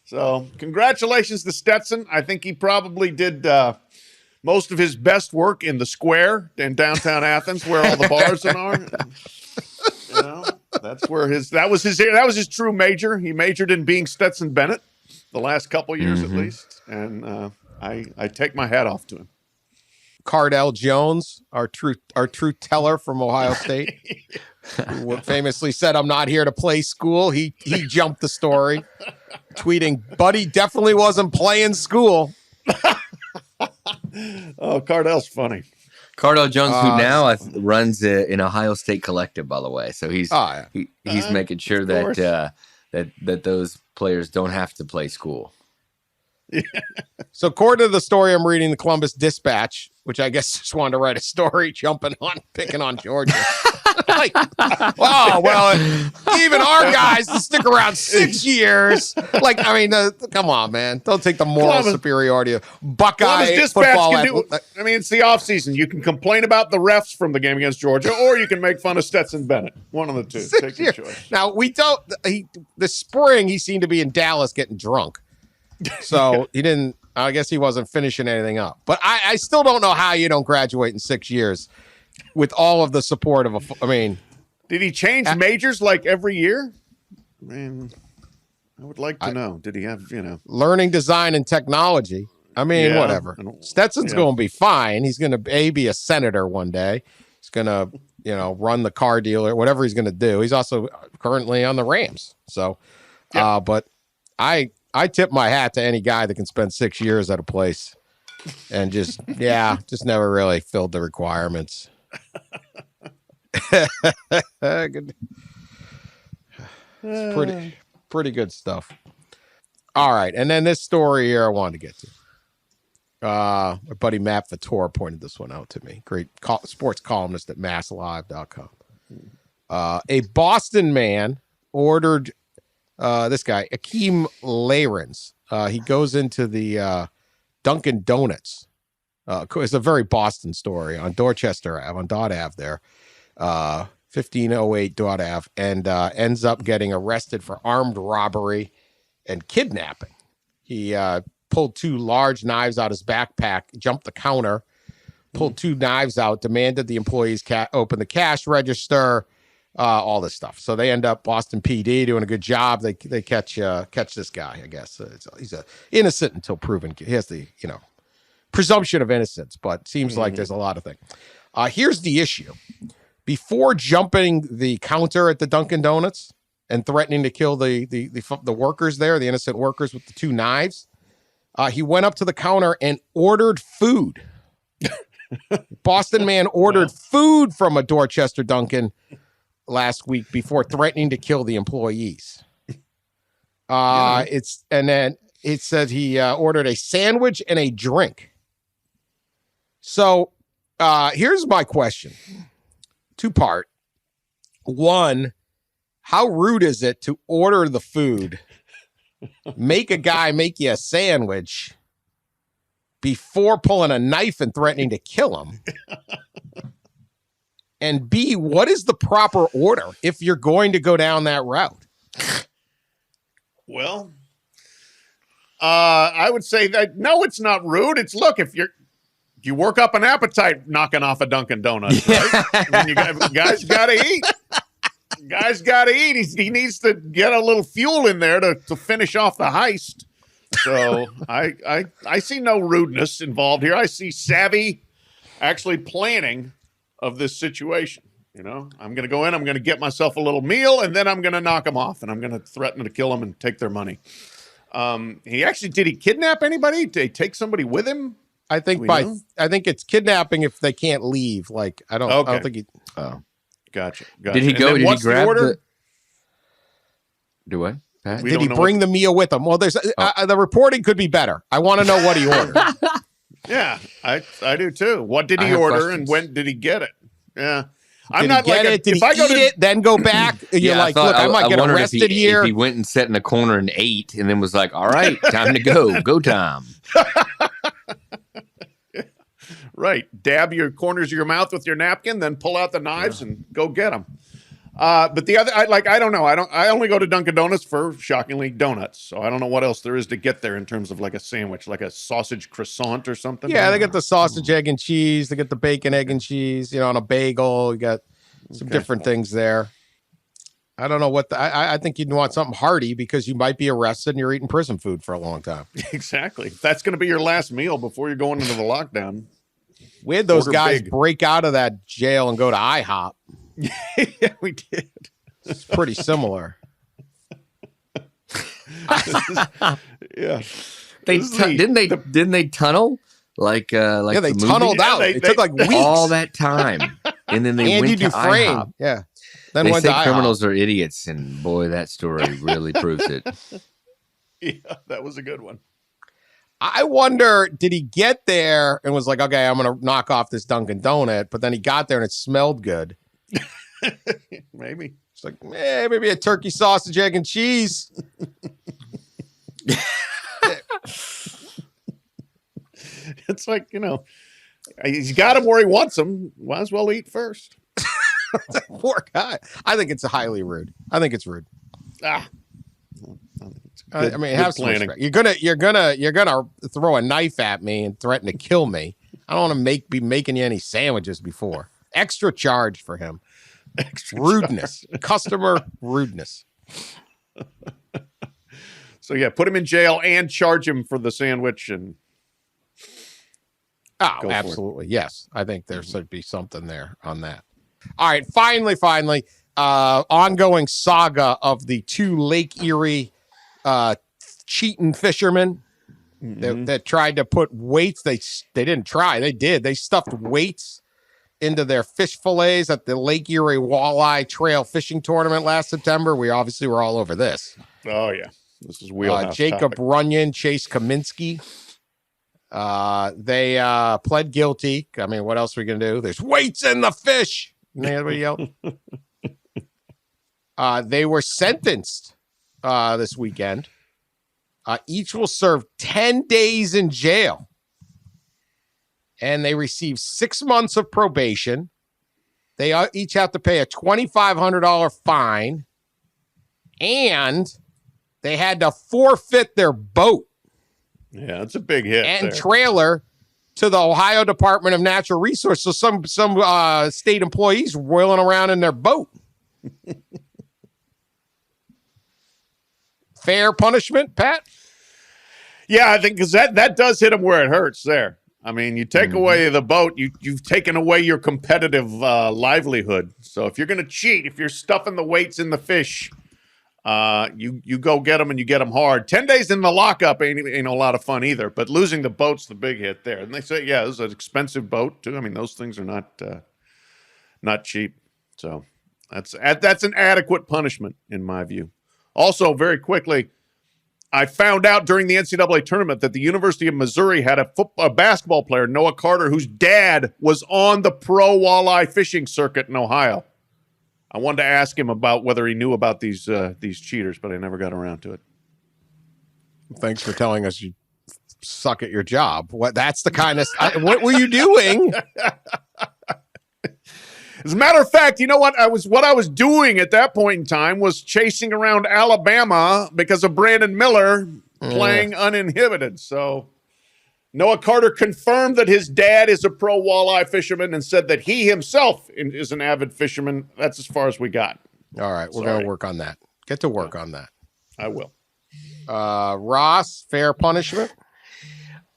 E: So congratulations to Stetson. I think he probably did most of his best work in the square in downtown Athens, where all the bars are. You know, that was his true major. He majored in being Stetson Bennett the last couple years at least, and I take my hat off to him.
D: Cardell Jones, our truth teller from Ohio State, who famously said, "I'm not here to play school." He jumped the story, tweeting, "Buddy definitely wasn't playing school."
E: Oh, Cardell's funny.
F: Cardell Jones, who now runs an Ohio State collective, by the way. So he's making sure that those players don't have to play school.
E: Yeah.
D: So according to the story I'm reading, the Columbus Dispatch, which I guess just wanted to write a story picking on Georgia. Like, oh, well, even our guys to stick around 6 years. Like, I mean, come on, man. Don't take the moral superiority of Buckeye football.
E: It's the offseason. You can complain about the refs from the game against Georgia, or you can make fun of Stetson Bennett. One of the two. Take your choice.
D: Now, this spring, he seemed to be in Dallas getting drunk. So he didn't, I guess he wasn't finishing anything up. But I still don't know how you don't graduate in 6 years with all of the support of
E: did he change majors like every year? I mean, I would like to know. Did he have,
D: learning design and technology? I mean, whatever. Stetson's going to be fine. He's going to be a senator one day. He's going to, run the car dealer, whatever he's going to do. He's also currently on the Rams. So, but I tip my hat to any guy that can spend 6 years at a place and just never really filled the requirements. Good. It's pretty good stuff. All right. And then this story here I wanted to get to. My buddy Matt Vittor pointed this one out to me. Great sports columnist at masslive.com. A Boston man ordered this guy, Akeem Lahrens. He goes into the Dunkin' Donuts. It's a very Boston story on Dorchester Ave, on Dodd Ave there, 1508 Dodd Ave, and ends up getting arrested for armed robbery and kidnapping. He pulled 2 large knives out his backpack, jumped the counter, pulled 2 knives out, demanded the employees open the cash register, all this stuff. So they end up Boston PD doing a good job. They catch this guy. I guess he's innocent until proven. He has the presumption of innocence, but seems like there's a lot of things. Here's the issue: before jumping the counter at the Dunkin' Donuts and threatening to kill the workers there, the innocent workers with the 2 knives, he went up to the counter and ordered food. Boston man ordered food from a Dorchester Dunkin' last week before threatening to kill the employees. It said he ordered a sandwich and a drink. So here's my question. 2-part. 1, how rude is it to order the food, make a guy make you a sandwich before pulling a knife and threatening to kill him? And B, what is the proper order if you're going to go down that route?
E: Well, I would say that, no, it's not rude. It's, look, if you work up an appetite knocking off a Dunkin' Donuts, right? I mean, guys got to eat. Guy's got to eat. He needs to get a little fuel in there to finish off the heist. So I see no rudeness involved here. I see savvy, actually planning of this situation. You know, I'm going to go in, I'm going to get myself a little meal, and then I'm going to knock them off, and I'm going to threaten to kill them and take their money. Did he kidnap anybody? Did he take somebody with him?
D: I think it's kidnapping if they can't leave. Like, I don't think he. Oh,
E: gotcha.
F: Did he go? Did he grab the? Do what? Pat?
D: Did he bring the meal with him? Well, there's the reporting could be better. I want to know what he ordered.
E: Yeah, I do too. What did he order, and when did he get it? Yeah. I'm
D: Did
E: not
D: he get
E: like
D: it? Did he eat it, then go back? You're like, look, I might get arrested here.
F: If he went and sat in a corner and ate, and then was like, all right, time to go. Go time.
E: Right. Dab your corners of your mouth with your napkin, then pull out the knives and go get them. But the other, I don't know. I only go to Dunkin' Donuts for, shockingly, donuts. So I don't know what else there is to get there in terms of like a sandwich, like a sausage croissant or something.
D: Yeah, they get the sausage, egg, and cheese. They get the bacon, egg, and cheese, on a bagel. You got some different things there. I don't know what I think you'd want something hearty because you might be arrested and you're eating prison food for a long time.
E: Exactly. If that's going to be your last meal before you're going into the lockdown.
D: We had those guys break out of that jail and go to IHOP.
E: Yeah, we did.
D: It's pretty similar.
E: Yeah.
F: Didn't they tunnel? Like
D: they tunneled out. It took like weeks.
F: All that time. And then they went to IHOP.
D: Yeah. Then
F: they
D: went
F: say
D: to
F: criminals are idiots, and boy, that story really proves it.
E: Yeah, that was a good one.
D: I wonder, did he get there and was like, okay, I'm going to knock off this Dunkin' Donut, but then he got there and it smelled good.
E: Maybe.
D: It's like, maybe a turkey sausage, egg, and cheese.
E: It's like, he's got him where he wants him. Might as well eat first.
D: Poor guy. I think it's highly rude. I think it's rude.
E: Good,
D: I mean, have some respect. You're gonna throw a knife at me and threaten to kill me. I don't want to be making you any sandwiches before. Extra charge for him. Rudeness. Customer rudeness.
E: So yeah, put him in jail and charge him for the sandwich and.
D: Oh, absolutely. Yes. I think there should be something there on that. All right. Finally, ongoing saga of the two Lake Erie cheating fishermen that tried to put weights. They didn't try. They did. They stuffed weights into their fish fillets at the Lake Erie Walleye Trail Fishing Tournament last September. We obviously were all over this.
E: Oh, yeah. This is wheelhouse
D: Jacob
E: topic.
D: Runyon, Chase Kaminsky. They pled guilty. I mean, what else are we going to do? There's weights in the fish. Anybody yelled? They were sentenced this weekend. Each will serve 10 days in jail. And they receive 6 months of probation. They each have to pay a $2,500 fine. And they had to forfeit their boat.
E: Yeah, it's a big hit.
D: And trailer to the Ohio Department of Natural Resources. So some state employees roiling around in their boat. Fair punishment, Pat?
E: Yeah, I think because that does hit them where it hurts there. I mean, you take away the boat, you've taken away your competitive livelihood. So if you're going to cheat, if you're stuffing the weights in the fish, you go get them and you get them hard. 10 days in the lockup ain't a lot of fun either. But losing the boat's the big hit there. And they say, yeah, this is an expensive boat too. I mean, those things are not cheap. So that's an adequate punishment in my view. Also, very quickly, I found out during the NCAA tournament that the University of Missouri had a basketball player, Noah Carter, whose dad was on the pro walleye fishing circuit in Ohio. I wanted to ask him about whether he knew about these cheaters, but I never got around to it.
D: Thanks for telling us you suck at your job. That's the kind of what were you doing?
E: As a matter of fact, you know what I was doing at that point in time was chasing around Alabama because of Brandon Miller playing uninhibited. So Noah Carter confirmed that his dad is a pro walleye fisherman and said that he himself is an avid fisherman. That's as far as we got.
D: All right, we're going to work on that. Get to work on that.
E: I will.
D: Ross, fair punishment?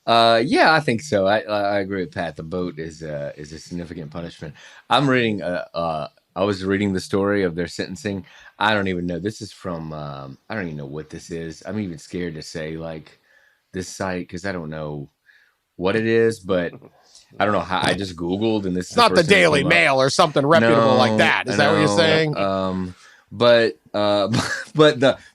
F: Yeah, I think so. I agree with Pat. The boat is a significant punishment. I'm reading. I was reading the story of their sentencing. I don't even know. This is from. I don't even know what this is. I'm even scared to say like this site because I don't know what it is, but I don't know how. I just Googled and this.
D: It's not the Daily Mail or something reputable like that. Is that what you're saying?
F: But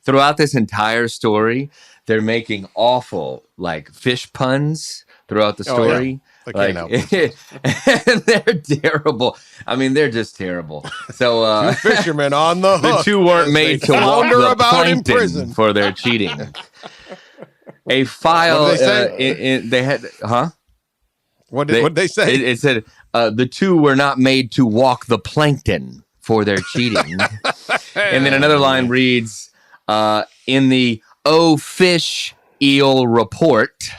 F: throughout this entire story, they're making awful like fish puns throughout the story. Like, and they're terrible. I mean, they're just terrible. So
D: two fishermen on the hook.
F: The two weren't made to walk the plankton for their cheating. A file.
D: What did they say?
F: They had, huh?
D: What did they say?
F: It said the two were not made to walk the plankton for their cheating. And then another line reads, in the fish eel report.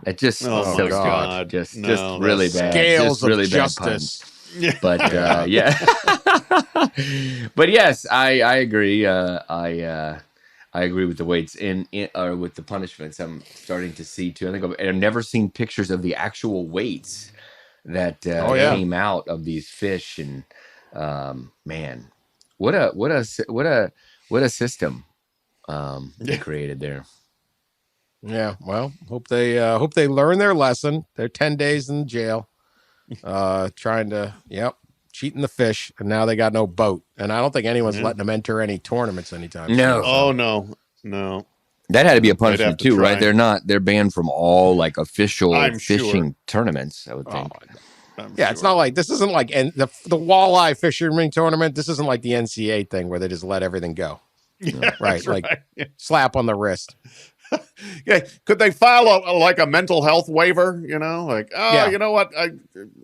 F: It just
E: God.
F: just really bad.
D: Scales
F: just really
D: of justice.
F: But yeah. But yes, I agree. I agree with the weights or with the punishments. I'm starting to see too. I think I've never seen pictures of the actual weights that came out of these fish, and man, what a system they created there.
D: Yeah, well, hope they learn their lesson. They're 10 days in jail, trying to cheating the fish, and now they got no boat. And I don't think anyone's letting them enter any tournaments anytime
F: No.
D: soon.
E: Oh no.
F: That had to be a punishment
E: to
F: too,
E: try.
F: right? They're banned from all like official fishing tournaments, I would think.
D: It's not like this isn't like the walleye fisherman tournament. This isn't like the NCAA thing where they just let everything go.
E: Yeah,
D: right. Like slap on the wrist.
E: Yeah, could they file a mental health waiver? You know what?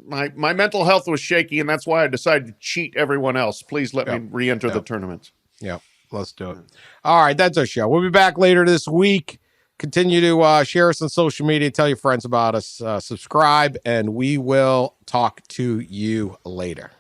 E: My mental health was shaky, and that's why I decided to cheat everyone else. Please let me re-enter the tournament.
D: Yeah, let's do it. All right, that's our show. We'll be back later this week. Continue to share us on social media. Tell your friends about us. Subscribe, and we will talk to you later.